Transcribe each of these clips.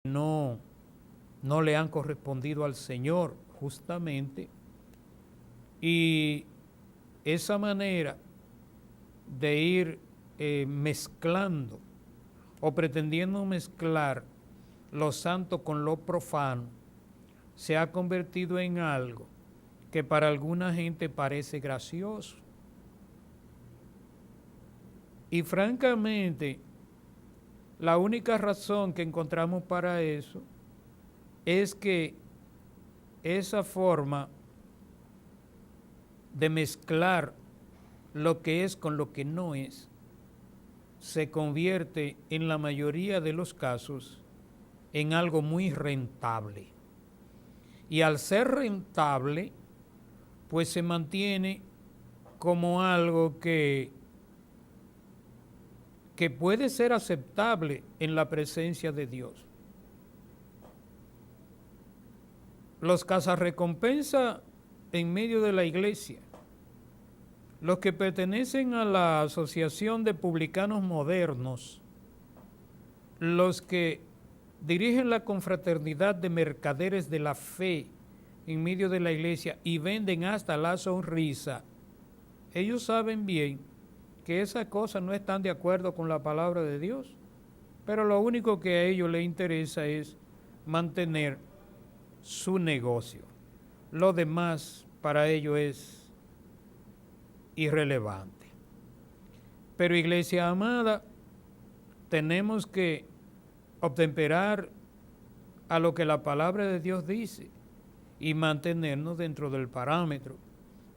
no, no le han correspondido al Señor justamente, y esa manera de ir mezclando o pretendiendo mezclar lo santo con lo profano se ha convertido en algo que para alguna gente parece gracioso. Y francamente, la única razón que encontramos para eso es que esa forma de mezclar lo que es con lo que no es se convierte en la mayoría de los casos en algo muy rentable. Y al ser rentable, pues se mantiene como algo que puede ser aceptable en la presencia de Dios. Los cazarrecompensa en medio de la iglesia, los que pertenecen a la Asociación de Publicanos Modernos, los que dirigen la confraternidad de mercaderes de la fe en medio de la iglesia y venden hasta la sonrisa, ellos saben bien que esas cosas no están de acuerdo con la palabra de Dios, pero lo único que a ellos les interesa es mantener su negocio. Lo demás para ellos es irrelevante. Pero iglesia amada, tenemos que obtemperar a lo que la palabra de Dios dice y mantenernos dentro del parámetro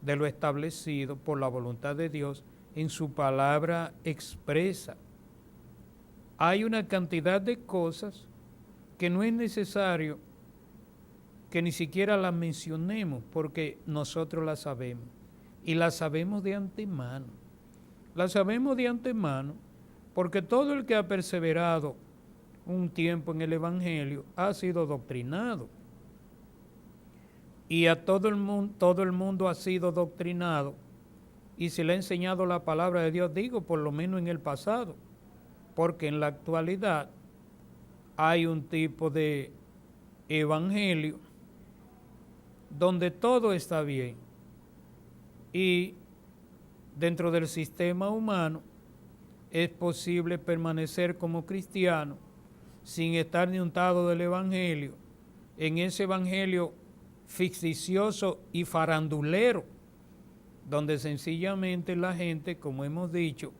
de lo establecido por la voluntad de Dios en su palabra expresa. Hay una cantidad de cosas que no es necesario que ni siquiera las mencionemos porque nosotros las sabemos y las sabemos de antemano. Las sabemos de antemano porque todo el que ha perseverado un tiempo en el Evangelio ha sido doctrinado. Y a todo el mundo ha sido doctrinado y se le ha enseñado la palabra de Dios, digo, por lo menos en el pasado, porque en la actualidad hay un tipo de evangelio donde todo está bien y dentro del sistema humano es posible permanecer como cristiano sin estar ni untado del evangelio, en ese evangelio ficticioso y farandulero, donde sencillamente la gente, como hemos dicho,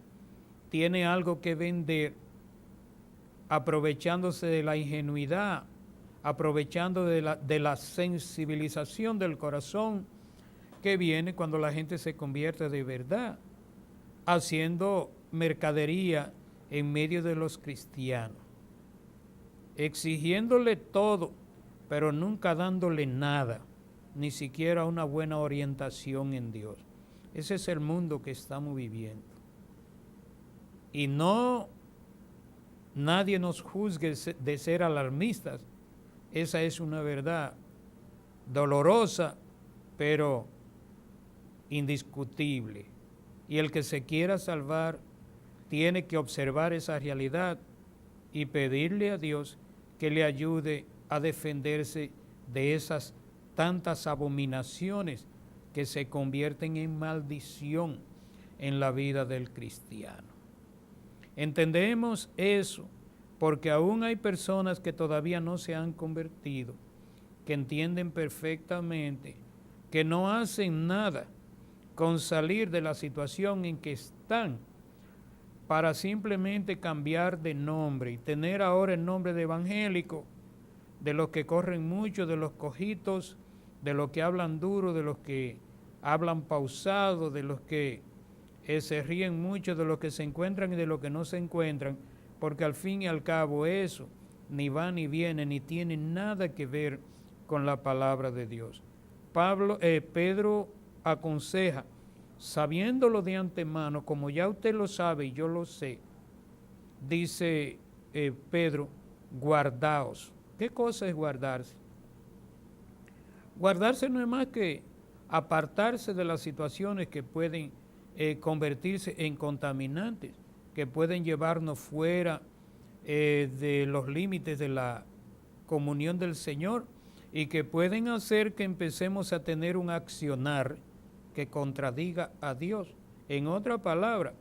tiene algo que vender, aprovechándose de la ingenuidad, aprovechando de la sensibilización del corazón que viene cuando la gente se convierte de verdad, haciendo mercadería en medio de los cristianos, exigiéndole todo, pero nunca dándole nada, ni siquiera una buena orientación en Dios. Ese es el mundo que estamos viviendo. Y no, nadie nos juzgue de ser alarmistas. Esa es una verdad dolorosa, pero indiscutible. Y el que se quiera salvar tiene que observar esa realidad y pedirle a Dios que le ayude a defenderse de esas tantas abominaciones que se convierten en maldición en la vida del cristiano. Entendemos eso porque aún hay personas que todavía no se han convertido, que entienden perfectamente que no hacen nada con salir de la situación en que están para simplemente cambiar de nombre y tener ahora el nombre de evangélico, de los que corren mucho, de los cojitos, de los que hablan duro, de los que hablan pausado, de los que se ríen mucho, de los que se encuentran y de los que no se encuentran, porque al fin y al cabo eso ni va ni viene, ni tiene nada que ver con la palabra de Dios. Pedro aconseja, sabiéndolo de antemano, como ya usted lo sabe y yo lo sé, dice Pedro, guardaos. ¿Qué cosa es guardarse? Guardarse no es más que apartarse de las situaciones que pueden convertirse en contaminantes, que pueden llevarnos fuera de los límites de la comunión del Señor y que pueden hacer que empecemos a tener un accionar que contradiga a Dios. En otra palabra,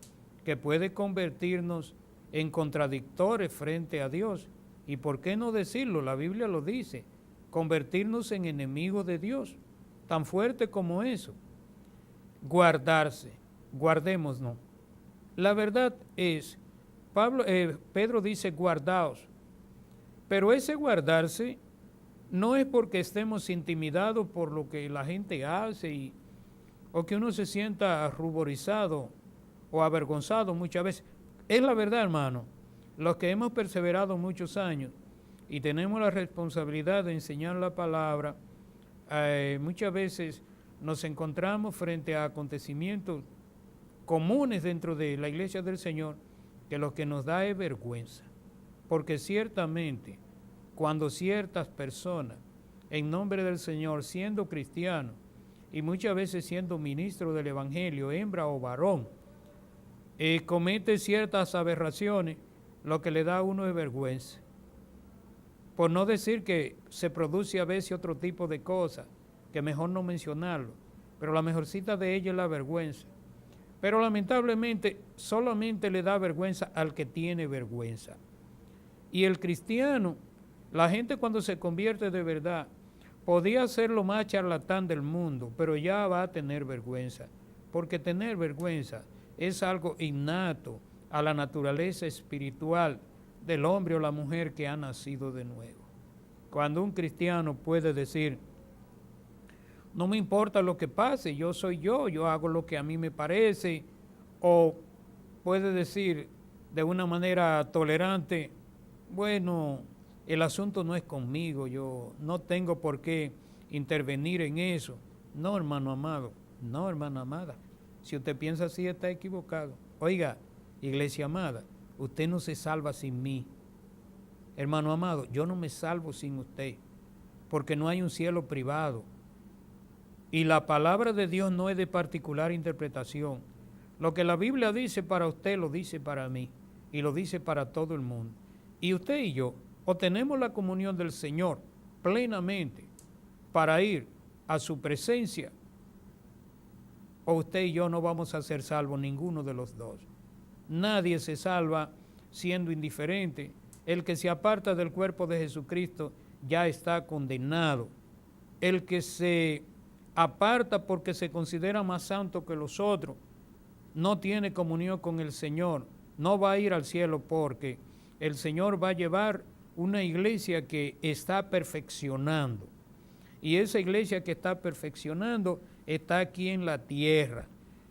que puede convertirnos en contradictores frente a Dios. ¿Y por qué no decirlo? La Biblia lo dice, convertirnos en enemigos de Dios, tan fuerte como eso. Guardarse, guardémonos. La verdad es, Pedro dice guardaos, pero ese guardarse no es porque estemos intimidados por lo que la gente hace o que uno se sienta ruborizado o avergonzado muchas veces. Es la verdad, hermano. Los que hemos perseverado muchos años y tenemos la responsabilidad de enseñar la palabra, muchas veces nos encontramos frente a acontecimientos comunes dentro de la iglesia del Señor que lo que nos da es vergüenza. Porque ciertamente, cuando ciertas personas, en nombre del Señor, siendo cristianos, y muchas veces siendo ministro del Evangelio, hembra o varón, comete ciertas aberraciones, lo que le da a uno es vergüenza. Por no decir que se produce a veces otro tipo de cosas, que mejor no mencionarlo, pero la mejorcita de ella es la vergüenza. Pero lamentablemente solamente le da vergüenza al que tiene vergüenza. Y el cristiano, la gente cuando se convierte de verdad, podía ser lo más charlatán del mundo, pero ya va a tener vergüenza, porque tener vergüenza es algo innato a la naturaleza espiritual del hombre o la mujer que ha nacido de nuevo. Cuando un cristiano puede decir, no me importa lo que pase, yo soy yo hago lo que a mí me parece, o puede decir de una manera tolerante, bueno, el asunto no es conmigo, yo no tengo por qué intervenir en eso. No, hermano amado, no, hermana amada. Si usted piensa así, está equivocado. Oiga, iglesia amada, usted no se salva sin mí. Hermano amado, yo no me salvo sin usted, porque no hay un cielo privado. Y la palabra de Dios no es de particular interpretación. Lo que la Biblia dice para usted, lo dice para mí, y lo dice para todo el mundo. Y usted y yo, o tenemos la comunión del Señor plenamente para ir a su presencia, o usted y yo no vamos a ser salvos, ninguno de los dos. Nadie se salva siendo indiferente. El que se aparta del cuerpo de Jesucristo ya está condenado. El que se aparta porque se considera más santo que los otros, no tiene comunión con el Señor, no va a ir al cielo, porque el Señor va a llevar una iglesia que está perfeccionando. Y esa iglesia que está perfeccionando está aquí en la tierra,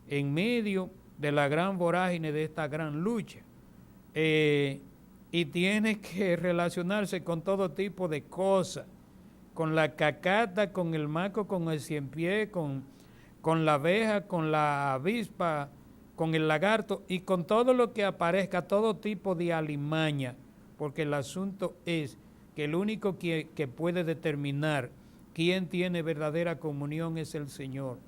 en medio de la gran vorágine de esta gran lucha. Y tiene que relacionarse con todo tipo de cosas, con la cacata, con el maco, con el ciempié, con la abeja, con la avispa, con el lagarto y con todo lo que aparezca, todo tipo de alimaña, porque el asunto es que el único que puede determinar quién tiene verdadera comunión es el Señor.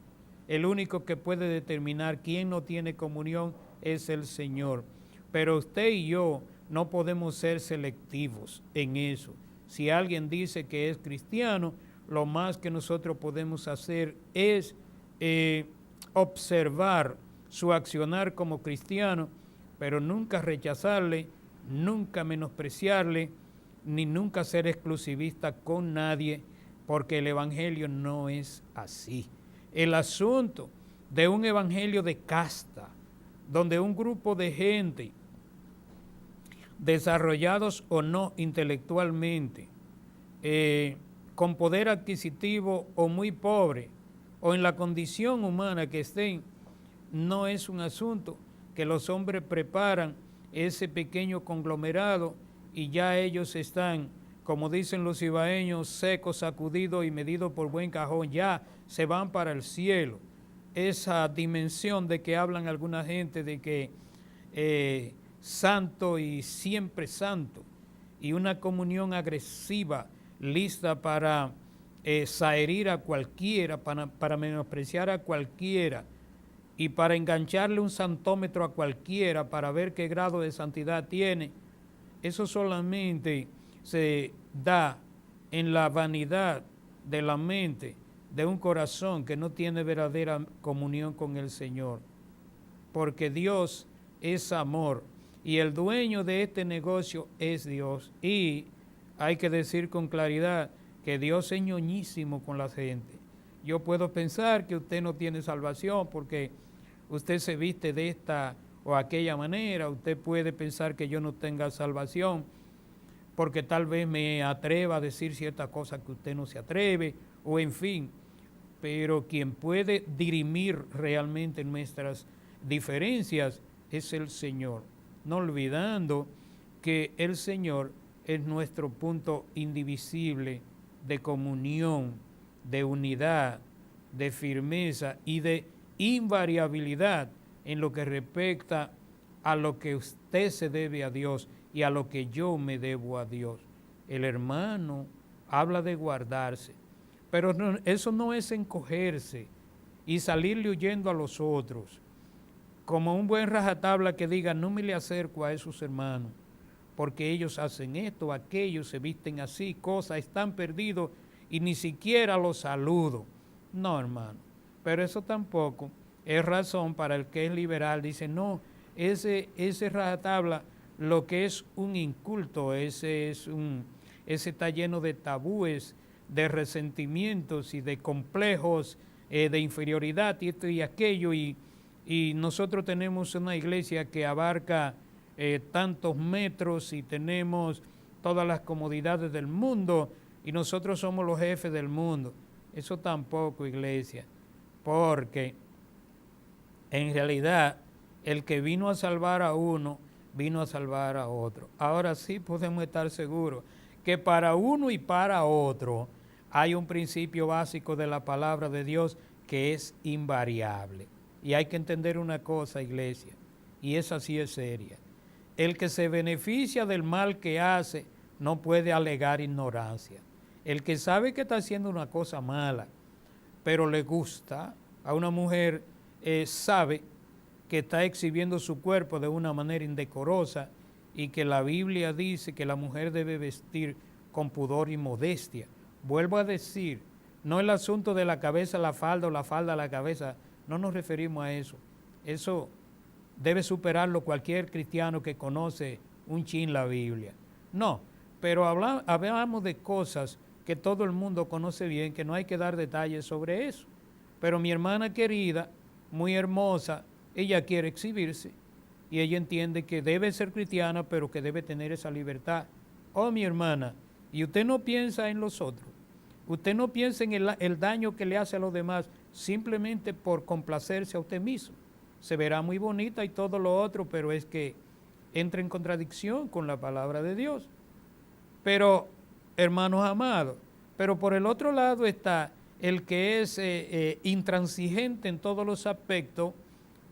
El único que puede determinar quién no tiene comunión es el Señor. Pero usted y yo no podemos ser selectivos en eso. Si alguien dice que es cristiano, lo más que nosotros podemos hacer es observar su accionar como cristiano, pero nunca rechazarle, nunca menospreciarle, ni nunca ser exclusivista con nadie, porque el evangelio no es así. El asunto de un evangelio de casta, donde un grupo de gente, desarrollados o no intelectualmente, con poder adquisitivo o muy pobre, o en la condición humana que estén, no es un asunto que los hombres preparan ese pequeño conglomerado y ya ellos están, como dicen los ibaeños, secos, sacudidos y medidos por buen cajón, ya se van para el cielo. Esa dimensión de que hablan alguna gente de que santo y siempre santo, y una comunión agresiva, lista para saherir a cualquiera, para menospreciar a cualquiera, y para engancharle un santómetro a cualquiera para ver qué grado de santidad tiene. Eso solamente se da en la vanidad de la mente, de un corazón que no tiene verdadera comunión con el Señor. Porque Dios es amor y el dueño de este negocio es Dios. Y hay que decir con claridad que Dios es ñoñísimo con la gente. Yo puedo pensar que usted no tiene salvación porque usted se viste de esta o aquella manera. Usted puede pensar que yo no tenga salvación porque tal vez me atreva a decir ciertas cosas que usted no se atreve, o en fin. Pero quien puede dirimir realmente nuestras diferencias es el Señor, no olvidando que el Señor es nuestro punto indivisible de comunión, de unidad, de firmeza y de invariabilidad en lo que respecta a lo que usted se debe a Dios y a lo que yo me debo a Dios. El hermano habla de guardarse, pero no, eso no es encogerse y salirle huyendo a los otros, como un buen rajatabla que diga, no me le acerco a esos hermanos, porque ellos hacen esto, aquello, se visten así, cosas, están perdidos y ni siquiera los saludo. No, hermano, pero eso tampoco es razón para el que es liberal. Dice, no, ese rajatabla, lo que es un inculto, ese está lleno de tabúes, de resentimientos y de complejos de inferioridad y esto y aquello, y nosotros tenemos una iglesia que abarca tantos metros y tenemos todas las comodidades del mundo y nosotros somos los jefes del mundo. Eso tampoco, iglesia, porque en realidad el que vino a salvar a uno, vino a salvar a otro. Ahora sí podemos estar seguros que para uno y para otro hay un principio básico de la palabra de Dios que es invariable. Y hay que entender una cosa, iglesia, y esa sí es seria. El que se beneficia del mal que hace no puede alegar ignorancia. El que sabe que está haciendo una cosa mala, pero le gusta, a una mujer sabe que está exhibiendo su cuerpo de una manera indecorosa y que la Biblia dice que la mujer debe vestir con pudor y modestia. Vuelvo a decir, no el asunto de la cabeza a la falda o la falda a la cabeza, no nos referimos a eso. Eso debe superarlo cualquier cristiano que conoce un chin la Biblia. No, pero hablamos de cosas que todo el mundo conoce bien, que no hay que dar detalles sobre eso. Pero mi hermana querida, muy hermosa, ella quiere exhibirse y ella entiende que debe ser cristiana, pero que debe tener esa libertad. Oh, mi hermana, y usted no piensa en los otros. Usted no piensa en el daño que le hace a los demás simplemente por complacerse a usted mismo. Se verá muy bonita y todo lo otro, pero es que entra en contradicción con la palabra de Dios. Pero, hermanos amados, pero por el otro lado está el que es intransigente en todos los aspectos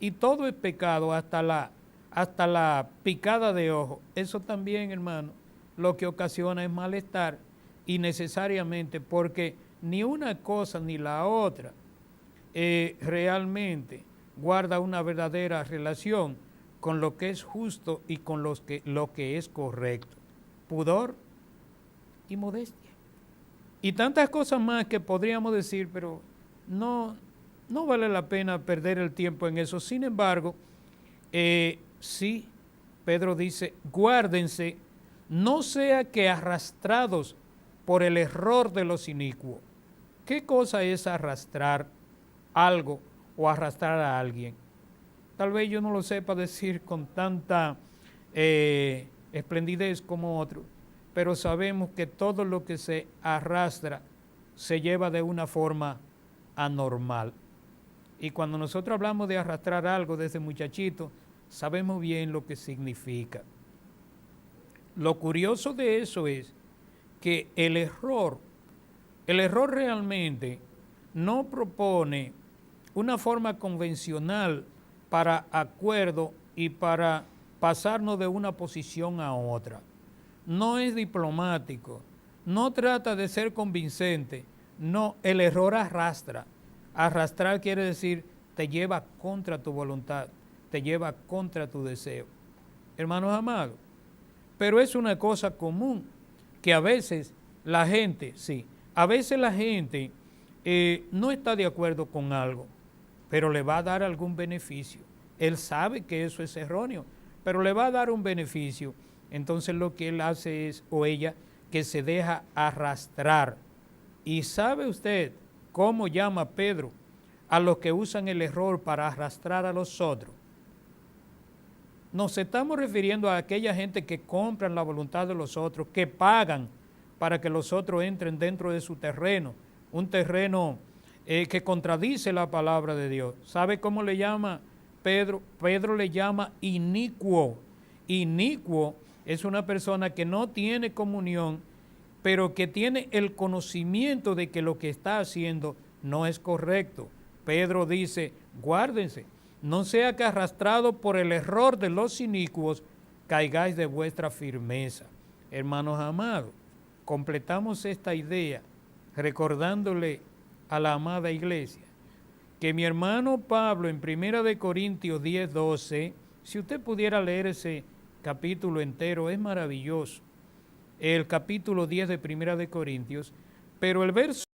y todo es pecado hasta la picada de ojo. Eso también, hermano, lo que ocasiona es malestar innecesariamente, porque ni una cosa ni la otra realmente guarda una verdadera relación con lo que es justo y con lo que es correcto. Pudor y modestia. Y tantas cosas más que podríamos decir, pero no vale la pena perder el tiempo en eso. Sin embargo, sí, Pedro dice, guárdense, no sea que arrastrados por el error de los inicuos. ¿Qué cosa es arrastrar algo o arrastrar a alguien? Tal vez yo no lo sepa decir con tanta esplendidez como otro, pero sabemos que todo lo que se arrastra se lleva de una forma anormal. Y cuando nosotros hablamos de arrastrar algo desde muchachito, sabemos bien lo que significa. Lo curioso de eso es que el error realmente no propone una forma convencional para acuerdo y para pasarnos de una posición a otra. No es diplomático, no trata de ser convincente, no, el error arrastra. Arrastrar quiere decir te lleva contra tu voluntad, te lleva contra tu deseo. Hermanos amados, pero es una cosa común que a veces La gente, sí. A veces la gente no está de acuerdo con algo, pero le va a dar algún beneficio. Él sabe que eso es erróneo, pero le va a dar un beneficio. Entonces lo que él hace es, o ella, que se deja arrastrar. ¿Y sabe usted cómo llama Pedro a los que usan el error para arrastrar a los otros? Nos estamos refiriendo a aquella gente que compran la voluntad de los otros, que pagan para que los otros entren dentro de su terreno, un terreno que contradice la palabra de Dios. ¿Sabe cómo le llama Pedro? Pedro le llama inicuo. Inicuo es una persona que no tiene comunión, pero que tiene el conocimiento de que lo que está haciendo no es correcto. Pedro dice, guárdense, no sea que arrastrado por el error de los inicuos, caigáis de vuestra firmeza. Hermanos amados, completamos esta idea recordándole a la amada iglesia que mi hermano Pablo en 1 Corintios 10:12, si usted pudiera leer ese capítulo entero, es maravilloso. El capítulo 10 de 1 Corintios, pero el verso